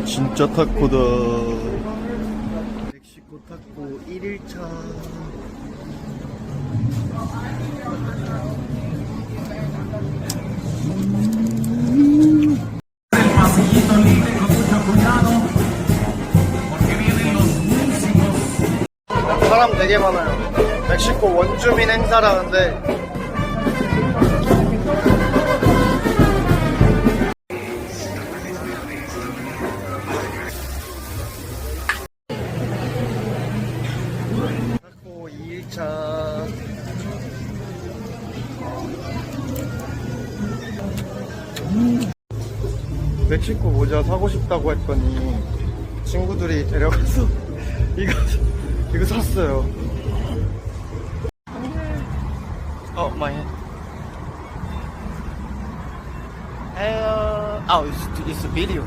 진짜 타코다. 멕시코 타코 1일차. 사람 되게 많아요. 멕시코 원주민 행사라는데 타코 2일차. 멕시코 모자 사고 싶다고 했더니 친구들이 데려가서 이거 샀어요. my head. Hello. Oh, it's a video.